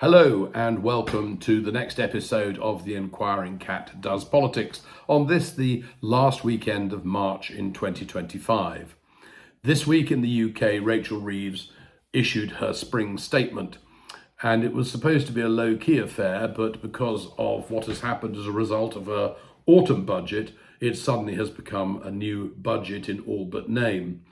Hello and welcome to the next episode of The Inquiring Cat Does Politics on the last weekend of March in 2025. This week in the UK, Rachel Reeves issued her spring statement, and it was supposed to be a low-key affair, but because of what has happened as a result of her autumn budget, it suddenly has become a new budget in all but name.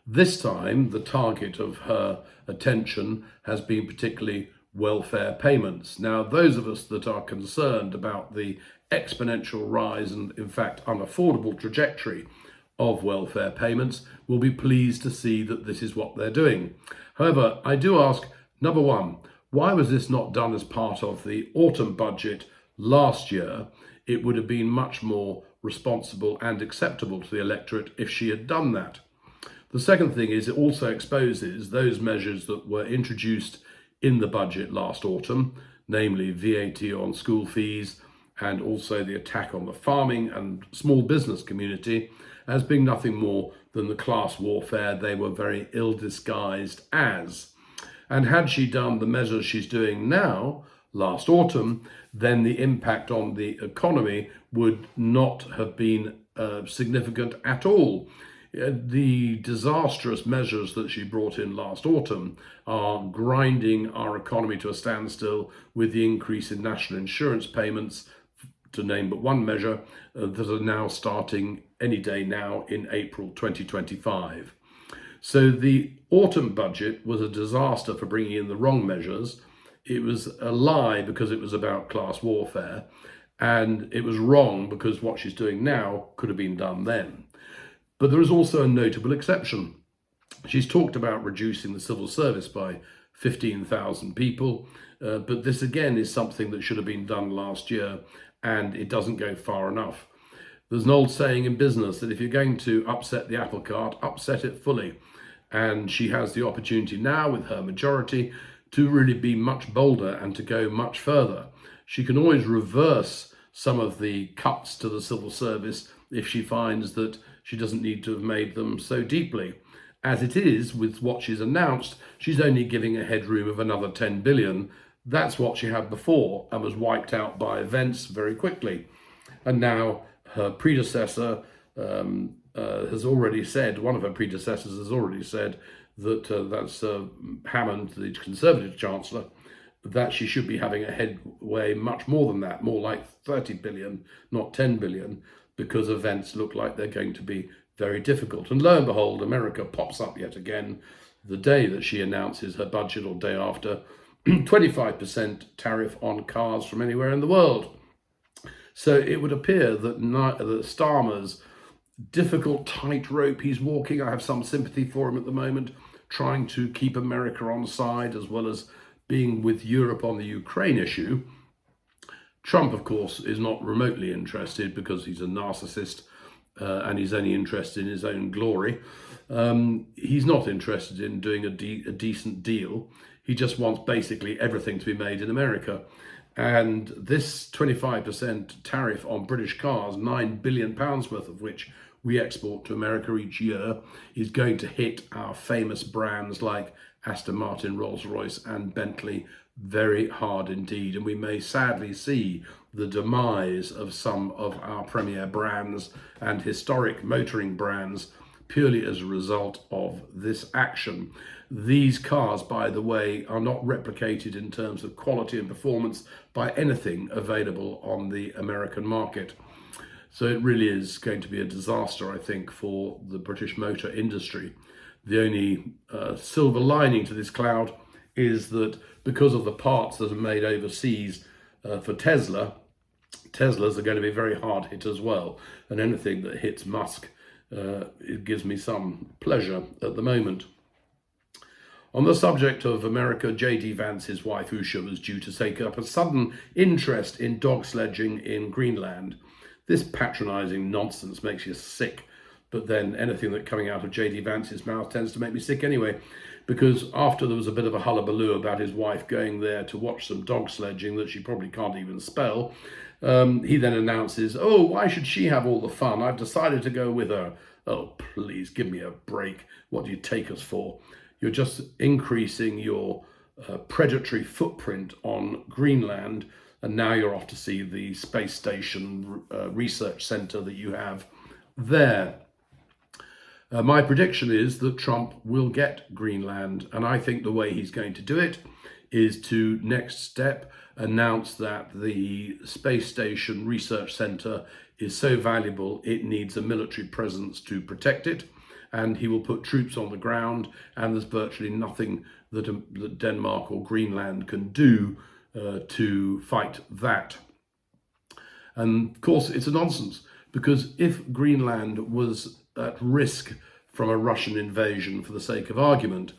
This time, the target of her attention has been particularly welfare payments. Now, those of us that are concerned about the exponential rise and, in fact, unaffordable trajectory of welfare payments will be pleased to see that this is what they're doing. However, I do ask, number one, why was this not done as part of the autumn budget last year? It would have been much more responsible and acceptable to the electorate if she had done that. The second thing is it also exposes those measures that were introduced in the budget last autumn, namely VAT on school fees and also the attack on the farming and small business community, as being nothing more than the class warfare they were very ill disguised as. And had she done the measures she's doing now, last autumn, then the impact on the economy would not have been significant at all. The disastrous measures that she brought in last autumn are grinding our economy to a standstill with the increase in national insurance payments, to name but one measure, that are now starting any day now in April 2025. So the autumn budget was a disaster for bringing in the wrong measures. It was a lie because it was about class warfare, and it was wrong because what she's doing now could have been done then. But there is also a notable exception. She's talked about reducing the civil service by 15,000 people, but this again is something that should have been done last year, and it doesn't go far enough. There's an old saying in business that if you're going to upset the apple cart, upset it fully. And she has the opportunity now with her majority to really be much bolder and to go much further. She can always reverse some of the cuts to the civil service if she finds that she doesn't need to have made them so deeply. As it is, with what she's announced, she's only giving a headroom of another 10 billion. That's what she had before and was wiped out by Vance very quickly. And now her predecessor has already said, one of her predecessors has already said that that's Hammond, the Conservative Chancellor, that she should be having a headway much more than that, more like 30 billion, not 10 billion, because events look like they're going to be very difficult. And lo and behold, America pops up yet again the day that she announces her budget or day after, 25% tariff on cars from anywhere in the world. So it would appear that Starmer's difficult tightrope he's walking, I have some sympathy for him at the moment, trying to keep America on side as well as being with Europe on the Ukraine issue. Trump, of course, is not remotely interested because he's a narcissist and he's only interested in his own glory. He's not interested in doing a decent deal. He just wants basically everything to be made in America. And this 25% tariff on British cars, £9 billion worth of which we export to America each year, is going to hit our famous brands like Aston Martin, Rolls-Royce and Bentley very hard indeed. And we may sadly see the demise of some of our premier brands and historic motoring brands purely as a result of this action. These cars, by the way, are not replicated in terms of quality and performance by anything available on the American market. So it really is going to be a disaster, I think, for the British motor industry. The only silver lining to this cloud is that because of the parts that are made overseas for Teslas are going to be very hard hit as well. And anything that hits Musk, it gives me some pleasure at the moment. On the subject of America, J.D. Vance, his wife Usha, was due to take up a sudden interest in dog sledging in Greenland. This patronising nonsense makes you sick, but then anything that coming out of J.D. Vance's mouth tends to make me sick anyway, because after there was a bit of a hullabaloo about his wife going there to watch some dog sledging that she probably can't even spell, he then announces, oh, why should she have all the fun? I've decided to go with her. Oh, please, give me a break. What do you take us for? You're just increasing your predatory footprint on Greenland, and now you're off to see the space station research center that you have there. My prediction is that Trump will get Greenland, and I think the way he's going to do it is to, next step, announce that the space station research center is so valuable it needs a military presence to protect it, and he will put troops on the ground, and there's virtually nothing that Denmark or Greenland can do to fight that. And of course it's a nonsense, because if Greenland was at risk from a Russian invasion for the sake of argument,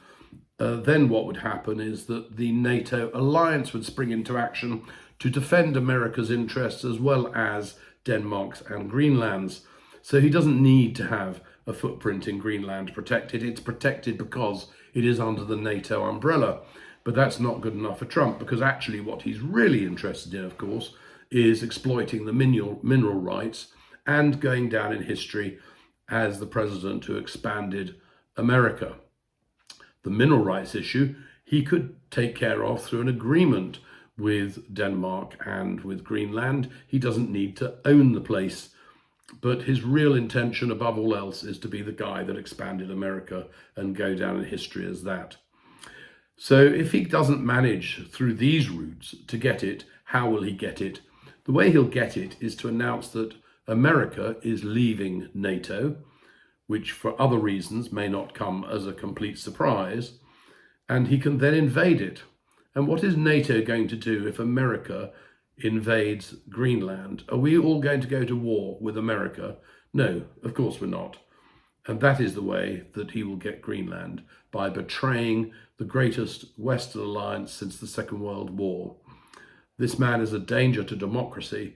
then what would happen is that the NATO alliance would spring into action to defend America's interests as well as Denmark's and Greenland's. So he doesn't need to have a footprint in Greenland protected. It's protected because it is under the NATO umbrella. But that's not good enough for Trump, because actually what he's really interested in, of course, is exploiting the mineral rights and going down in history as the president who expanded America. The mineral rights issue he could take care of through an agreement with Denmark and with Greenland. He doesn't need to own the place, but his real intention above all else is to be the guy that expanded America and go down in history as that. So if he doesn't manage through these routes to get it, how will he get it? The way he'll get it is to announce that America is leaving NATO, which for other reasons may not come as a complete surprise, and he can then invade it. And what is NATO going to do if America invades Greenland? Are we all going to go to war with America? No, of course we're not. And that is the way that he will get Greenland, by betraying the greatest Western alliance since the Second World War. This man is a danger to democracy.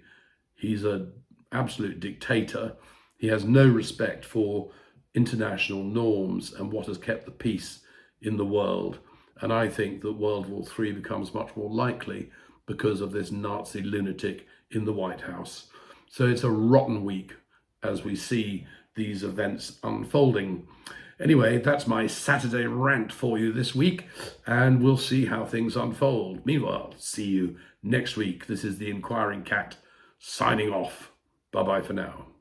He's an absolute dictator. He has no respect for international norms and what has kept the peace in the world. And I think that World War III becomes much more likely because of this Nazi lunatic in the White House. So it's a rotten week as we see these events unfolding. Anyway, that's my Saturday rant for you this week, and we'll see how things unfold. Meanwhile, see you next week. This is the Inquiring Cat signing off. Bye-bye for now.